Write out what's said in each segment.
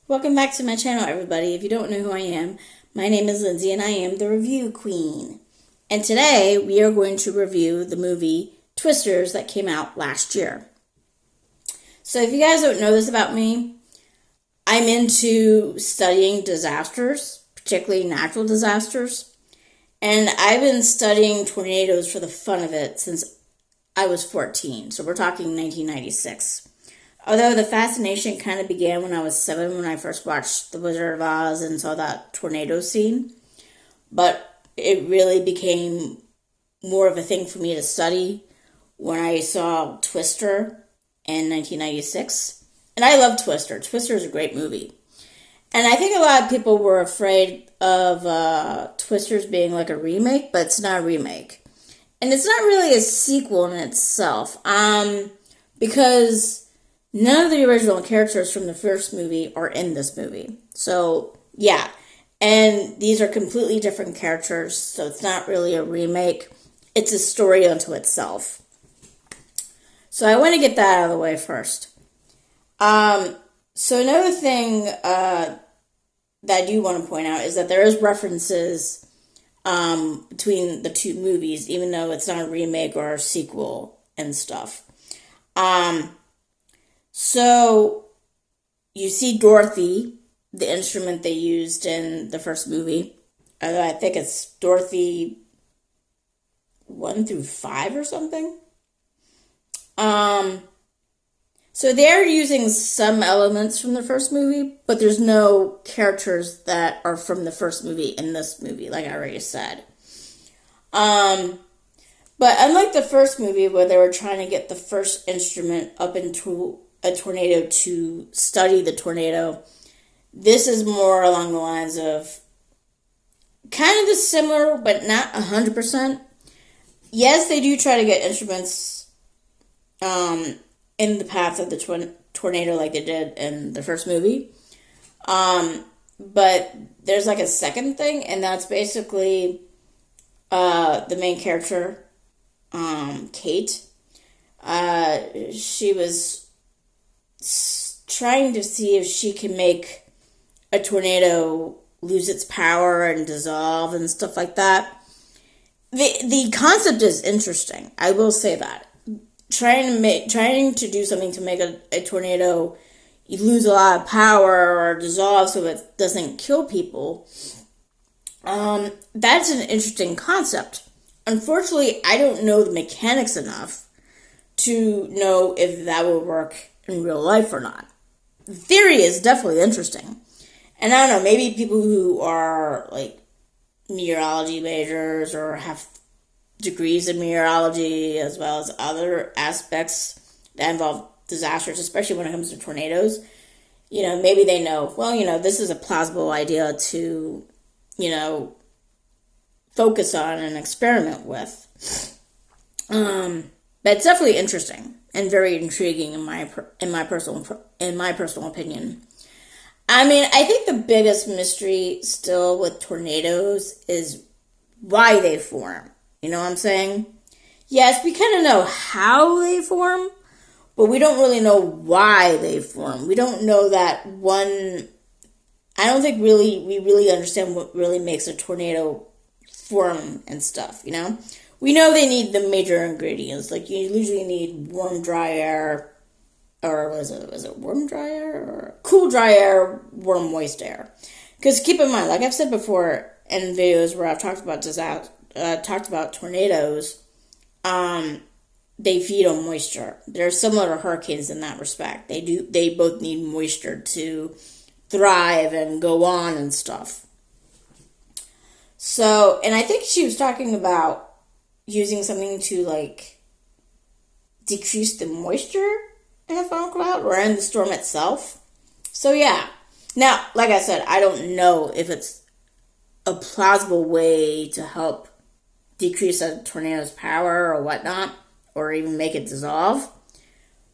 Welcome back to my channel, everybody. If you don't know who I am, my name is Lindsay and I am the Review Queen. And today we are going to review the movie Twisters that came out last year. So if you guys don't know this about me, I'm into studying disasters, particularly natural disasters. And I've been studying tornadoes for the fun of it since I was 14. So we're talking 1996. Although the fascination kind of began when I was 7 when I first watched The Wizard of Oz and saw that tornado scene. But it really became more of a thing for me to study when I saw Twister in 1996. And I love Twister. Twister is a great movie. And I think a lot of people were afraid of Twisters being like a remake, but it's not a remake. And it's not really a sequel in itself. Because none of the original characters from the first movie are in this movie. So, yeah. And these are completely different characters, so it's not really a remake. It's a story unto itself. So I want to get that out of the way first. So another thing that I do want to point out is that there is references between the two movies, even though it's not a remake or a sequel and stuff. So, you see Dorothy, the instrument they used in the first movie. I think it's Dorothy 1 through 5 or something. So they're using some elements from the first movie, but there's no characters that are from the first movie in this movie, like I already said. But unlike the first movie where they were trying to get the first instrument up into a tornado to study the tornado, this is more along the lines of kind of the similar, but not 100%. Yes, they do try to get instruments in the path of the tornado like they did in the first movie. But there's like a second thing, and that's basically the main character, Kate. She was trying to see if she can make a tornado lose its power and dissolve and stuff like that. The concept is interesting. I will say that. Trying to do something to make a tornado lose a lot of power or dissolve so it doesn't kill people. That's an interesting concept. Unfortunately, I don't know the mechanics enough to know if that will work in real life or not. The theory is definitely interesting. And I don't know, maybe people who are like meteorology majors or have degrees in meteorology as well as other aspects that involve disasters, especially when it comes to tornadoes, maybe they know, well, this is a plausible idea to, focus on and experiment with. But it's definitely interesting and very intriguing in my personal opinion. I mean, I think the biggest mystery still with tornadoes is why they form. You know what I'm saying? Yes, we kind of know how they form, but we don't really know why they form. We don't know that one. I don't think we really understand what really makes a tornado form and stuff, We know they need the major ingredients. Like, you usually need warm, dry air, or was it warm, dry air? Or cool, dry air, warm, moist air. Because keep in mind, like I've said before in videos where I've talked about tornadoes, they feed on moisture. They're similar to hurricanes in that respect. They both need moisture to thrive and go on and stuff. So, and I think she was talking about using something to, like, decrease the moisture in a funnel cloud or in the storm itself. So, yeah. Now, like I said, I don't know if it's a plausible way to help decrease a tornado's power or whatnot, or even make it dissolve.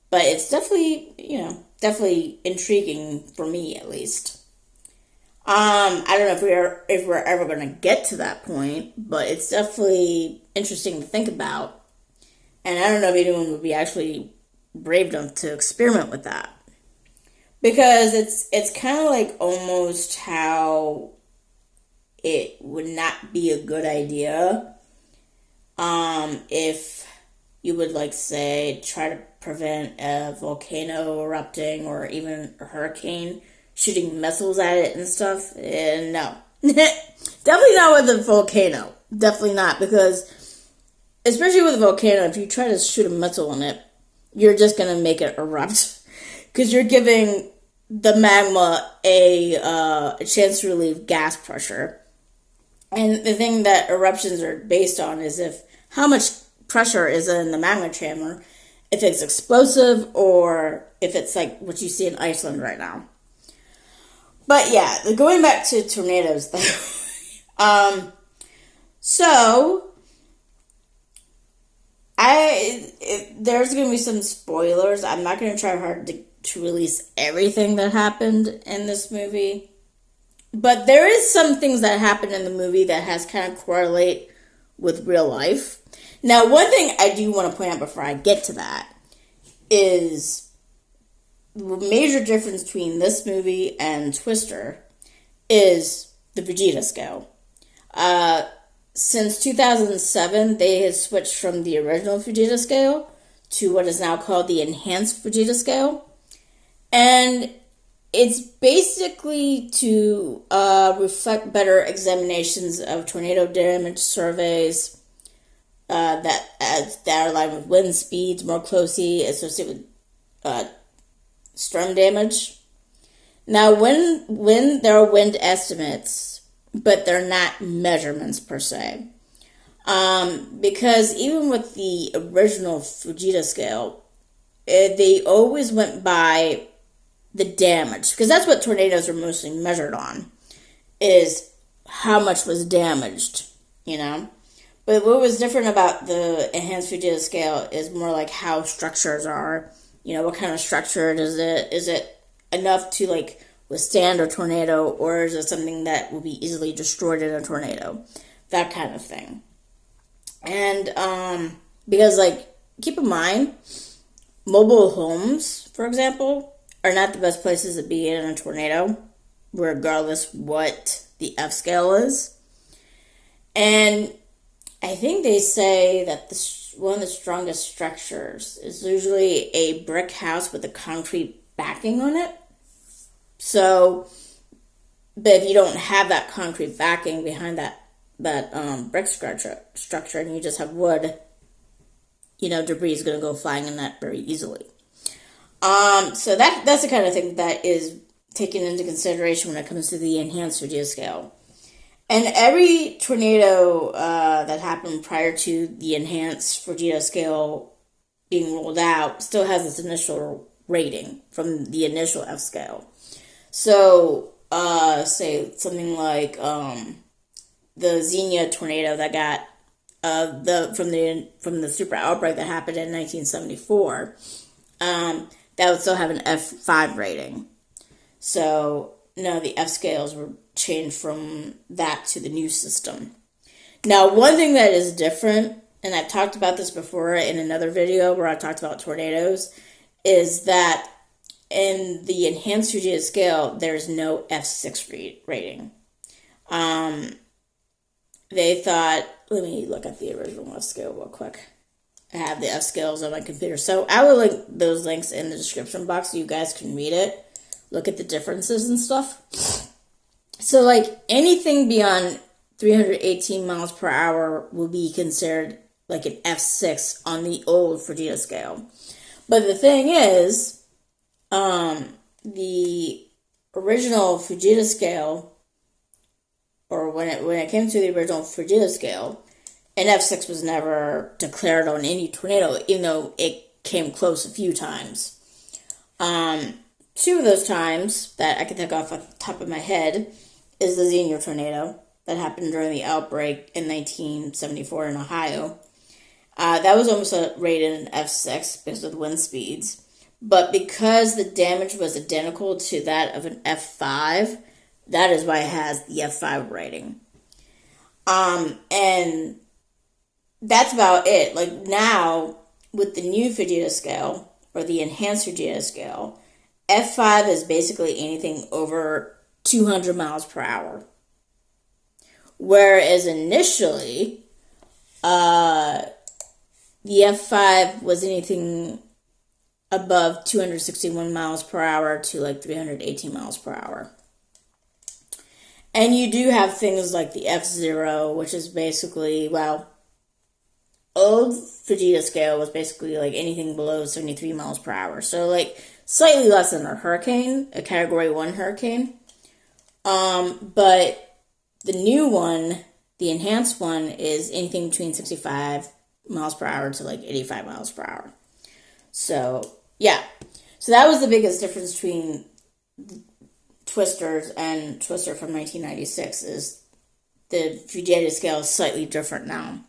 But it's definitely, definitely intriguing for me, at least. I don't know if we're ever going to get to that point, but it's definitely interesting to think about. And I don't know if anyone would be actually brave enough to experiment with that. because it's kind of like almost how it would not be a good idea if you would, like, say, try to prevent a volcano erupting or even a hurricane shooting missiles at it and stuff. No. Definitely not with a volcano. Definitely not, because especially with a volcano, if you try to shoot a missile on it, you're just going to make it erupt. Because you're giving the magma a chance to relieve gas pressure. And the thing that eruptions are based on is if how much pressure is in the magma chamber, if it's explosive or if it's like what you see in Iceland right now. But yeah, going back to tornadoes though. So there's going to be some spoilers. I'm not going to try hard to release everything that happened in this movie. But there is some things that happened in the movie that has kind of correlate with real life. Now, one thing I do want to point out before I get to that is the major difference between this movie and Twister is the Vegeta scale. Since 2007, they had switched from the original Vegeta scale to what is now called the enhanced Vegeta scale. And it's basically to reflect better examinations of tornado damage surveys that are aligned with wind speeds more closely associated with storm damage. Now, when there are wind estimates, but they're not measurements per se, because even with the original Fujita scale, they always went by the damage, because that's what tornadoes are mostly measured on, is how much was damaged, you know. But what was different about the enhanced Fujita scale is more like how structures are. You know, what kind of structure is it? Is it enough to, like, withstand a tornado, or is it something that will be easily destroyed in a tornado? That kind of thing. And because, like, keep in mind, mobile homes, for example, are not the best places to be in a tornado, regardless what the F scale is. And I think they say that one of the strongest structures is usually a brick house with a concrete backing on it. So, but if you don't have that concrete backing behind that brick structure and you just have wood, you know, debris is going to go flying in that very easily. So that's the kind of thing that is taken into consideration when it comes to the enhanced Fujita scale. And every tornado that happened prior to the enhanced Fujita scale being rolled out still has its initial rating from the initial F scale. So, say something like the Xenia tornado that got from the super outbreak that happened in 1974. That would still have an F5 rating. So, no, the F scales were changed from that to the new system. Now, one thing that is different, and I've talked about this before in another video where I talked about tornadoes, is that in the enhanced Fujita scale, there's no F6 rating. They thought, let me look at the original F scale real quick. I have the F scales on my computer. So I will link those links in the description box so you guys can read it. Look at the differences and stuff. So, like, anything beyond 318 miles per hour will be considered like an F6 on the old Fujita scale. But the thing is, the original Fujita scale, or when it came to the original Fujita scale, an F6 was never declared on any tornado, even though it came close a few times. Two of those times that I can think off the top of my head is the Xenia tornado that happened during the outbreak in 1974 in Ohio. That was almost rated an F6 because of the wind speeds. But because the damage was identical to that of an F5, that is why it has the F5 rating. And that's about it. Like, now, with the new Fujita scale, or the enhanced Fujita scale, F5 is basically anything over 200 miles per hour. Whereas initially, the F5 was anything above 261 miles per hour to like 318 miles per hour. And you do have things like the F0, which is basically, well, old Fujita scale was basically like anything below 73 miles per hour. So like slightly less than a hurricane, a category 1 hurricane. But the new one, the enhanced one, is anything between 65 miles per hour to like 85 miles per hour. So, yeah. So that was the biggest difference between Twisters and Twister from 1996 is the Fujita scale is slightly different now.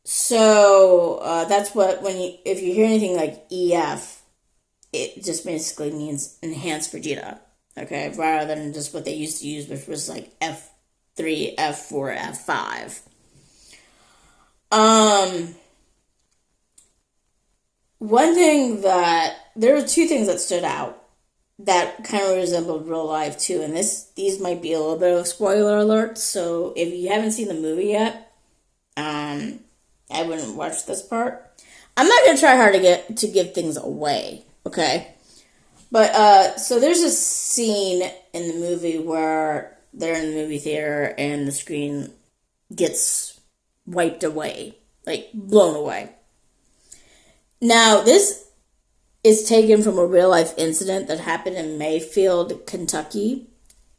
So that's what, if you hear anything like EF, it just basically means enhanced Fujita, okay, rather than just what they used to use, which was like F3, F4, F5. One thing that, there were two things that stood out that kind of resembled real life too, and these might be a little bit of spoiler alert, so if you haven't seen the movie yet, I wouldn't watch this part. I'm not going to try hard to give things away, okay? But, so there's a scene in the movie where they're in the movie theater and the screen gets wiped away, like blown away. Now, this is taken from a real-life incident that happened in Mayfield, Kentucky,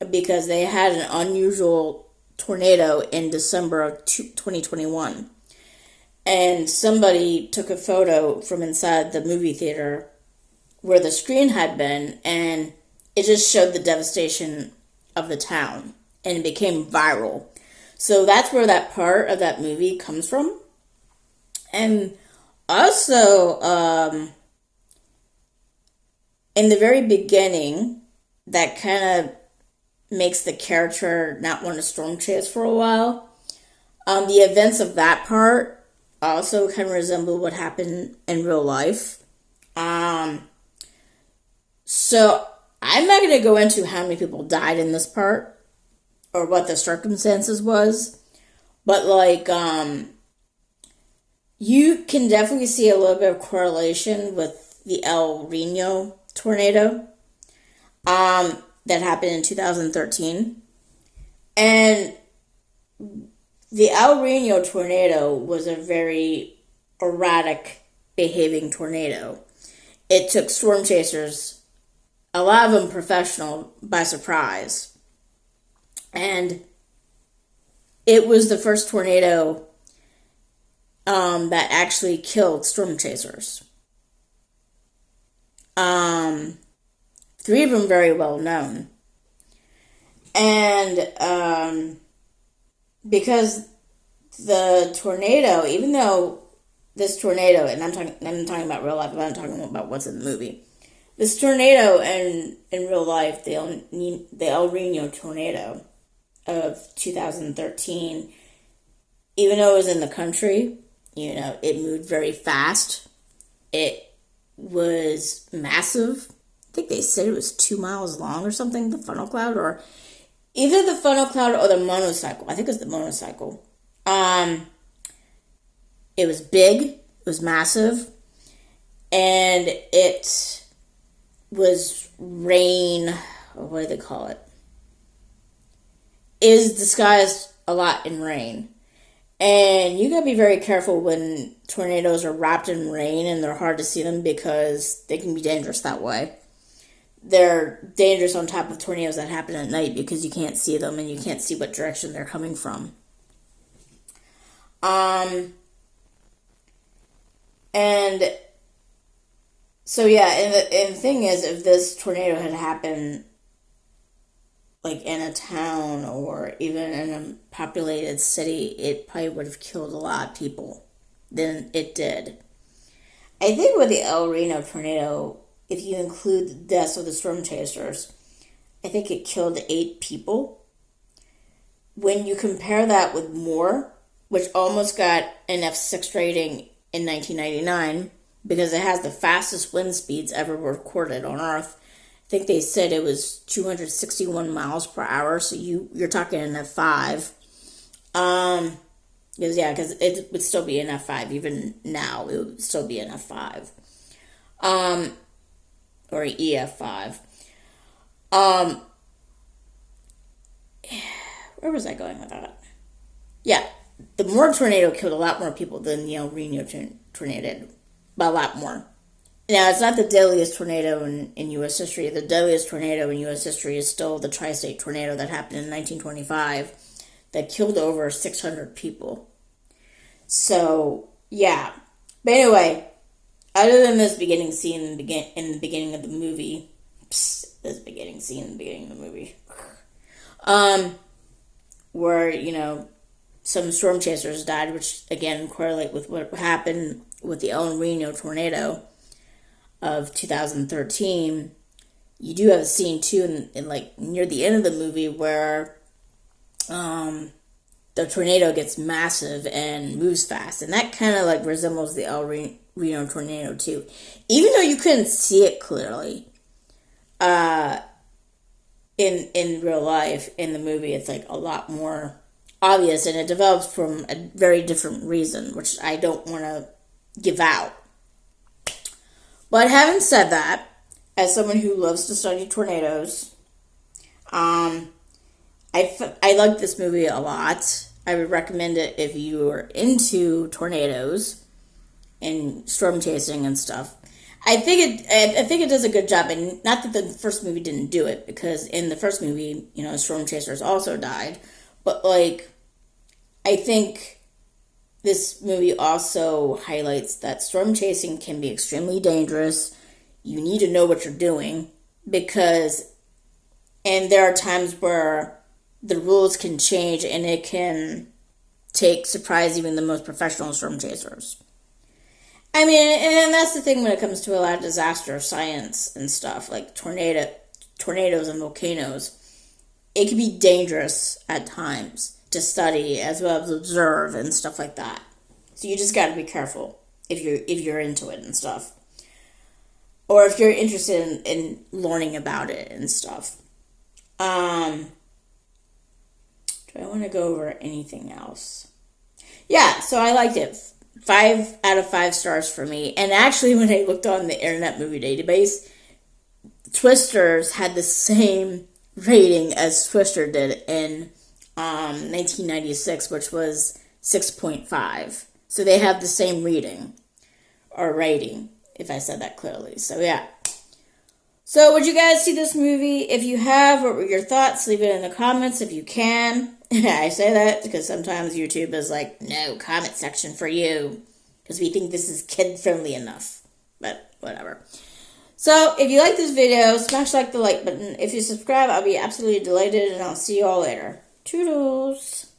because they had an unusual tornado in December of 2021. And somebody took a photo from inside the movie theater where the screen had been, and it just showed the devastation of the town, and it became viral. So that's where that part of that movie comes from. And also, in the very beginning, that kind of makes the character not want to storm chase for a while. The events of that part also kind of resemble what happened in real life. So I'm not going to go into how many people died in this part or what the circumstances was, but like, you can definitely see a little bit of correlation with the El Reno tornado, that happened in 2013. And the El Reno tornado was a very erratic behaving tornado. It took storm chasers, a lot of them professional, by surprise. And it was the first tornado that actually killed storm chasers. 3 of them very well known. And because the tornado, even though this tornado, and I'm talking about real life, I'm not talking about what's in the movie. This tornado in real life, the El Reno tornado of 2013, even though it was in the country, it moved very fast. It was massive. I think they said it was 2 miles long or something, the funnel cloud, or either the funnel cloud or the monocycle. I think it was the monocycle. It was big. It was massive. And it was rain, or what do they call it? Is disguised a lot in rain. And you gotta be very careful when tornadoes are wrapped in rain and they're hard to see them because they can be dangerous that way. They're dangerous on top of tornadoes that happen at night because you can't see them and you can't see what direction they're coming from. And so yeah, and the thing is, if this tornado had happened like in a town or even in a populated city, it probably would have killed a lot of people than it did. I think with the El Reno tornado, if you include the deaths of the storm chasers, I think it killed 8 people. When you compare that with Moore, which almost got an F6 rating in 1999, because it has the fastest wind speeds ever recorded on Earth. I think they said it was 261 miles per hour, so you're talking an F5. Because it would still be an F5 even now. It would still be an F5, or an EF5. Where was I going with that? Yeah, the Moore tornado killed a lot more people than the El Reno tornado did, by a lot more. Now, it's not the deadliest tornado in U.S. history. The deadliest tornado in U.S. history is still the Tri-State tornado that happened in 1925 that killed over 600 people. So, yeah. But anyway, other than this beginning scene in the beginning of the movie, where, some storm chasers died, which, again, correlate with what happened with the El Reno tornado of 2013, you do have a scene too in like near the end of the movie where the tornado gets massive and moves fast, and that kind of like resembles the El Reno tornado too, even though you couldn't see it clearly. In real life, in the movie, it's like a lot more obvious, and it develops from a very different reason, which I don't want to give out. But having said that, as someone who loves to study tornadoes, I like this movie a lot. I would recommend it if you are into tornadoes and storm chasing and stuff. I think it does a good job, and not that the first movie didn't do it, because in the first movie, storm chasers also died, but like, I think this movie also highlights that storm chasing can be extremely dangerous. You need to know what you're doing, and there are times where the rules can change and it can surprise even the most professional storm chasers. I mean, and that's the thing when it comes to a lot of disaster science and stuff, like tornadoes and volcanoes. It can be dangerous at times to study as well as observe and stuff like that. So you just got to be careful if you're into it and stuff, or if you're interested in learning about it and stuff. Do I want to go over anything else? Yeah, so I liked it. 5 out of 5 stars for me. And actually, when I looked on the Internet Movie Database, Twisters had the same rating as Twister did in 1996, which was 6.5. So they have the same rating, if I said that clearly. So yeah. So would you guys see this movie? If you have, what were your thoughts? Leave it in the comments if you can. I say that because sometimes YouTube is like, no, comment section for you, because we think this is kid-friendly enough. But whatever. So, if you like this video, smash the like button. If you subscribe, I'll be absolutely delighted, and I'll see you all later. Toodles!